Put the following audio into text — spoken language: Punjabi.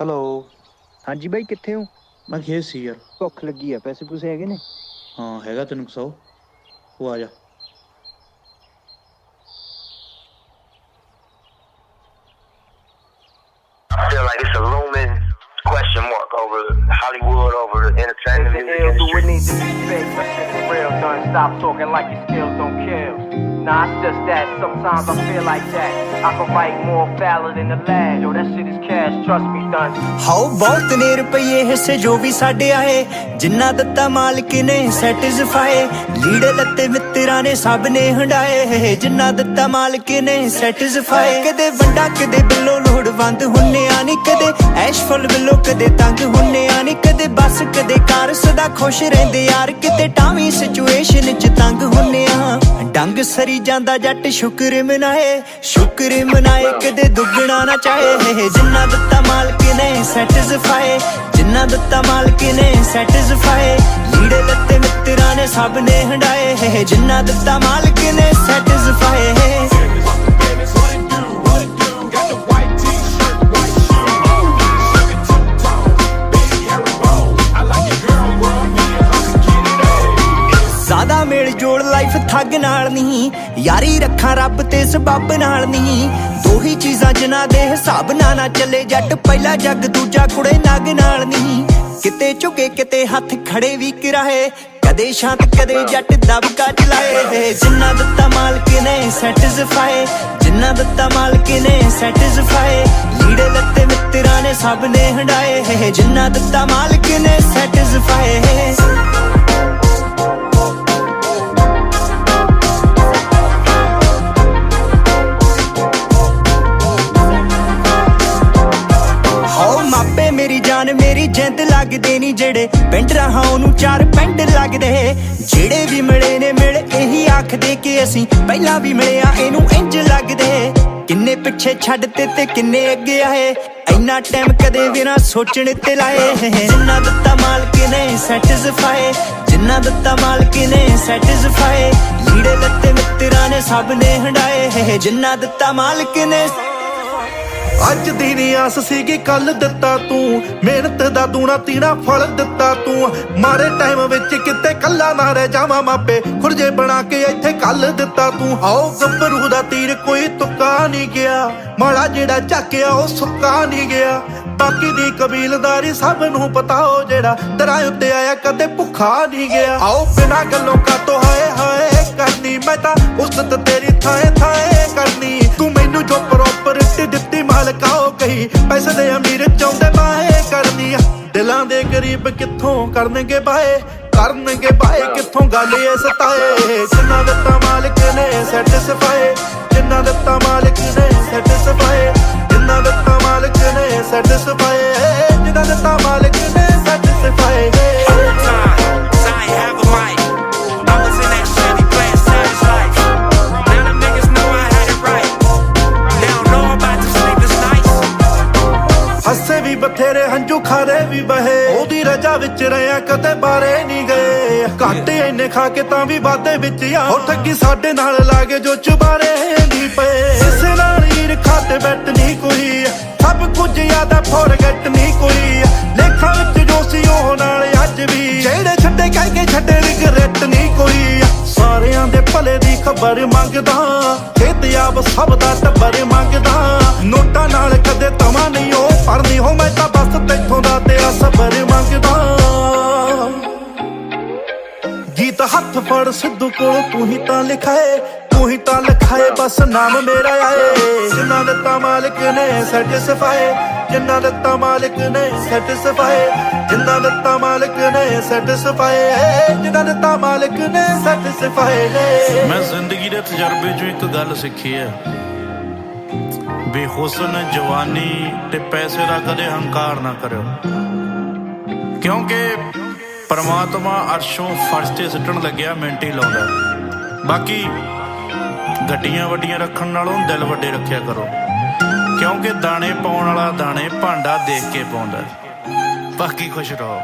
ਹੈਲੋ। ਹਾਂਜੀ ਬਾਈ, ਕਿੱਥੇ ਹੋ? ਮੈਂ ਖੇਤ ਸੀ ਯਾਰ। ਭੁੱਖ ਲੱਗੀ ਆ, ਪੈਸੇ ਪੂਸੇ ਹੈਗੇ ਨੇ? ਹਾਂ ਹੈਗਾ ਤੈਨੂੰ 100। ਉਹ ਆ ਜਾ। I feel like it's a looming question mark over Hollywood, over the entertainment Is it music ill? Do it industry. need to be fixed? That shit's real, done. Stop talking like your skills don't kill. Nah, it's just that sometimes I feel like that. I can write more valor than the lad. Yo, that shit is cash, trust me, done. ਹਾਓ ਬਹੁਤ ਨੇ ਰੁਪਈਏ ਹਿੱਸੇ ਜੋ ਵੀ ਸਾਡੇ ਆਏ, ਜਿੰਨਾ ਦਿੱਤਾ ਮਾਲਕ ਨੇ ਸੈਟੀਸਫਾਈ। ਲੀੜੇ ਲੱਤੇ ਮਿੱਤਰਾਂ ਨੇ ਸਭ ਨੇ ਹੰਡਾਏ, ਜਿੰਨਾ ਦਿੱਤਾ ਮਾਲਕ ਨੇ ਸੈਟੀਸਫਾਈ। ਕਦੇ ਵੰਡਾ ਕਦੇ ਬਿੱਲੋ ਲੋੜਵੰਦ ਹੁੰਨੇ ਆ ਨੀ, ਕਦੇ ਐਸ਼ਫੁਲ ਬਿੱਲੋ ਕਦੇ ਤੰਗ ਹੁੰਨੇ ਆ ਨੀ, ਕਦੇ ਬੱਸ ਕਦੇ ਕਾਰ ਸਦਾ ਖੁਸ਼ ਰਹਿੰਦੇ ਯਾਰ, ਕਿਤੇ ਟਾਵੀਂ ਸਿਚੁਏਸ਼ਨ ਚ ਤੰਗ ਹੁੰਨੇ ਆ। ਡੰਗ ਸਰੀ ਜਾਂਦਾ ਜੱਟ ਸ਼ੁਕਰ ਮਨਾਏ, ਸ਼ੁਕਰ ਮਨਾਏ ਕਦੇ ਦੁੱਗਣਾ ਨਾ ਚਾਹੇ, ਜਿੰਨਾ ਦਿੱਤਾ ਮਾਲਕ ਨੇ ਸੈਟੀਸਫਾਈ, ਜਿੰਨਾ ਦਿੱਤਾ ਮਾਲਕ ਨੇ ਸੈਟੀਸਫਾਈ। ਲੀੜੇ ਲੱਤੇ ਮਿੱਤਰਾਂ ਨੇ ਸਭ ਨੇ ਹੰਡਾਏ, ਜਿੰਨਾ ਦਿੱਤਾ ਮਾਲਕ ਨੇ ਸੈਟੀਸਫਾਈ। ਜ਼ਿਆਦਾ ਮੇਲ ਜੋੜ ਲਾਈਫ ਠੱਗ ਨਾਲ ਨਹੀਂ, ਯਾਰੀ ਰੱਖਾਂ ਰੱਬ ਤੇ ਸਬੱਬ ਨਾਲ ਨਹੀਂ। ਦੋ ਹੀ ਚੀਜ਼ਾਂ ਜਿਨ੍ਹਾਂ ਦੇ ਹਿਸਾਬ ਨਾਲ ਨਾ ਚੱਲੇ ਜੱਟ, ਪਹਿਲਾ ਜੱਗ ਦੂਜਾ ਕੁੜੇ ਨਗ ਨਾਲ ਨਹੀਂ। ਕਿਤੇ ਝੁਕੇ ਕਿਤੇ ਹੱਥ ਖੜੇ ਵੀ ਕਰਾਏ, ਕਦੇ ਸ਼ਾਂਤ ਕਦੇ ਜੱਟ ਦਬਕਾ ਚਲਾਏ। ਜਿੰਨਾ ਦਿੱਤਾ ਮਾਲਕ ਨੇ ਸੈਟੀਸਫਾਈ, ਜਿੰਨਾ ਦਿੱਤਾ ਮਾਲਕ ਨੇ ਸੈਟੀਸਫਾਈ। ਲੀੜੇ ਲੱਤੇ ਮਿੱਤਰਾਂ ਨੇ ਸਭ ਨੇ ਹੰਡਾਏ, ਜਿੰਨਾ ਦਿੱਤਾ ਮਾਲਕ ਨੇ ਸੈਟੀਸਫਾਈ। ਮੇਰੀ ਜਾਨ ਮੇਰੀ ਜਿੰਦ ਲੱਗਦੇ ਨੀ, ਜਿਹੜੇ ਪਿੰਡ ਰਹਾ ਉਹਨੂੰ ਚਾਰ ਪਿੰਡ ਲੱਗਦੇ। ਜਿਹੜੇ ਵੀ ਮਿਲੇ ਨੇ ਮਿਲ ਇਹੀ ਆਖਦੇ ਕਿ ਅਸੀਂ ਪਹਿਲਾਂ ਵੀ ਮਿਲਿਆ, ਇਹਨੂੰ ਇੰਜ ਲੱਗਦੇ। ਕਿੰਨੇ ਪਿੱਛੇ ਛੱਡਤੇ ਤੇ ਕਿੰਨੇ ਅੱਗੇ ਆਏ, ਇੰਨਾ ਟਾਈਮ ਕਦੇ ਵੀ ਨਾ ਸੋਚਣ ਤੇ ਲਾਏ। ਜਿੰਨਾ ਦਿੱਤਾ ਮਾਲਕ ਨੇ ਸੈਟੀਸਫਾਈ, ਜਿੰਨਾ ਦਿੱਤਾ ਮਾਲਕ ਨੇ ਸੈਟੀਸਫਾਈ। ਲੀੜੇ ਲੱਤੇ ਮਿੱਤਰਾਂ ਨੇ ਸਭ ਨੇ ਹੰਡਾਏ, ਜਿੰਨਾ ਦਿੱਤਾ ਮਾਲਕ ਨੇ। ਅੱਜ ਦੀ ਨੀ ਆਸ ਸੀਗੀ ਕੱਲ ਦਿੱਤਾ ਤੂੰ, ਮਿਹਨਤ ਦਾ ਦੂਣਾ ਤੀਣਾ ਫਲ ਦਿੱਤਾ ਤੂੰ। ਮਾਰੇ ਟਾਈਮ ਵਿੱਚ ਕਿਤੇ ਕੱਲਾ ਨਾ ਰਹਿ ਜਾਵਾਂ, ਮਾਪੇ ਖੁਰਜੇ ਬਣਾ ਕੇ ਇੱਥੇ ਕੱਲ ਦਿੱਤਾ ਤੂੰ। ਆਓ ਗੱਭਰੂ ਦਾ ਤੀਰ ਕੋਈ ਤੁੱਕਾ ਨਹੀਂ ਗਿਆ, ਮਾੜਾ ਜਿਹੜਾ ਝਾਕਿਆ ਉਹ ਸੁੱਕਾ ਨਹੀਂ ਗਿਆ। ਬਾਕੀ ਦੀ ਕਬੀਲਦਾਰੀ ਸਭ ਨੂੰ ਪਤਾ, ਉਹ ਜਿਹੜਾ ਦਰਾਂ ਉੱਤੇ ਆਇਆ ਕਦੇ ਭੁੱਖਾ ਨਹੀਂ ਗਿਆ। ਆਓ ਬਿਨਾਂ ਗੱਲੋਂ ਕਾਤੋਂ ਹਾਏ ਹਾਏ ਕਰਨੀ, ਮੈਂ ਤਾਂ ਉਸਤ ਤੇਰੀ ਥਾਏ ਥਾਏ ਕਰਨੀ। ਤੂੰ ਮੈਨੂੰ ਜੋ ਪ੍ਰੋਪਰਟੀ ਦਿੱਤੀ ਮਾਲਕਾ ਉਹ ਕਹੀ, ਪੈਸੇ ਦੇ ਅਮੀਰ ਚਾਹੁੰਦੇ ਬਾਏ ਕਰਨੀ। ਦਿਲਾਂ ਦੇ ਗਰੀਬ ਕਿੱਥੋਂ ਕਰਨਗੇ ਬਾਏ, ਕਰਨਗੇ ਬਾਏ ਕਿੱਥੋਂ ਗੱਲ ਇਹ ਸਤਾਏ। ਜਿੰਨਾ ਦਿੱਤਾ ਮਾਲਕ ਨੇ ਸੈਟੀਸਫਾਈ, ਜਿੰਨਾ ਦਿੱਤਾ ਮਾਲਕ ਨੇ ਸੈਟੀਸਫਾਈ। ਜਿੰਨਾ ਦਿੱਤਾ ਮਾਲਕ ਨੇ ਸੈਟੀਸਫਾਈ, ਜਿੰਨਾ ਦਿੱਤਾ ਮਾਲਕ ਨੇ ਸੈਟੀਸਫਾਈ। ਹੱਸੇ ਵੀ ਬਥੇਰੇ ਹੰਝੂ ਖਾਰੇ ਵੀ ਬਹੇ, ਉਹਦੀ ਰਜਾ ਵਿੱਚ ਰਿਆ ਕਦੇ ਬਾਰੇ ਨਹੀਂ ਗਏ। ਘਾਟੇ ਇੰਨੇ ਖਾ ਕੇ ਤਾਂ ਵੀ ਵਾਧੇ ਵਿੱਚ ਆ, ਉਹ ਠੱਗੀ ਸਾਡੇ ਨਾਲ ਲਾਗੇ ਜੋ ਚੁਬਾਰੇ ਨਹੀਂ ਪਏ। ਇਸੇ ਨਾਲ ਹੀਰ ਖਾਤੇ ਬੈਠ ਨਹੀਂ ਕੋਈ, ਸਭ ਕੁਝ ਯਾਦ ਫੋਰਗੇਟ ਨਹੀਂ ਕੋਈ। ਲੇਖਾਂ ਵਿੱਚ ਜੋ ਸੀ ਉਹ ਨਾਲ ਅੱਜ ਵੀ, ਜਿਹੜੇ ਛੱਡੇ ਕਹਿ ਕੇ ਛੱਡੇ ਰਿਗਰੈਟ ਨਹੀਂ ਕੋਈ। ਸਾਰਿਆਂ ਦੇ ਭਲੇ ਦੀ ਖਬਰ ਮੰਗਦਾ, ਖੇਤਯਾਬ ਸਭ ਦਾ ਟੱਬਰ ਮੰਗਦਾ। ਨੋਟਾਂ ਨਾਲ ਕਦੇ ਤਵਾ ਨਹੀਂ ਉਹ ਪਰਨੀ ਹੋ, ਮੈਂ ਤਾਂ ਬਸ ਤੈਥੋਂ ਦਾ ਤੇਰਾ ਸਬਰ ਮੰਗਦਾ। ਗੀਤ ਹੱਥ ਫੜ ਸਿੱਧੂ ਕੋਲ ਤੂੰ ਹੀ ਤਾਂ ਲਿਖਾਏ, ਤੂੰ ਹੀ ਤਾਂ ਲਿਖਾਏ ਬਸ ਨਾਮ ਮੇਰਾ ਆਏ। ਜਿੰਨਾ ਦਿੱਤਾ ਮਾਲਕ ਨੇ ਸੈਟੀਸਫਾਈ, ਜਿੰਨਾ ਦਿੱਤਾ ਮਾਲਕ ਨੇ ਸੈਟੀਸਫਾਈ। ਜਿੰਨਾ ਦਿੱਤਾ ਮਾਲਕ ਨੇ ਸੈਟੀਸਫਾਈ, ਜਿੰਨਾ ਦਿੱਤਾ ਮਾਲਕ ਨੇ ਸੈਟੀਸਫਾਈ। ਮੈਂ ਜ਼ਿੰਦਗੀ ਦੇ ਤਜਰਬੇ ਚੋਂ ਇੱਕ ਗੱਲ ਸਿੱਖੀ ਹੈ, ਬੇਹੁਸਨ ਜਵਾਨੀ ਤੇ ਪੈਸੇ ਦਾ ਕਦੇ ਹੰਕਾਰ ਨਾ ਕਰਿਓ, ਕਿਉਂਕਿ ਪਰਮਾਤਮਾ ਅਰਸ਼ੋਂ ਫਰਸ਼ ਤੇ ਸਿੱਟਣ ਲੱਗਿਆ ਮਿੰਟ ਹੀ ਲਾਉਂਦਾ। ਬਾਕੀ ਗੱਡੀਆਂ ਵੱਡੀਆਂ ਰੱਖਣ ਨਾਲੋਂ ਦਿਲ ਵੱਡੇ ਰੱਖਿਆ ਕਰੋ, ਕਿਉਂਕਿ ਦਾਣੇ ਪਾਉਣ ਵਾਲਾ ਦਾਣੇ ਭਾਂਡਾ ਦੇਖ ਕੇ ਪਾਉਂਦਾ। ਬਾਕੀ ਖੁਸ਼ ਰਹੋ।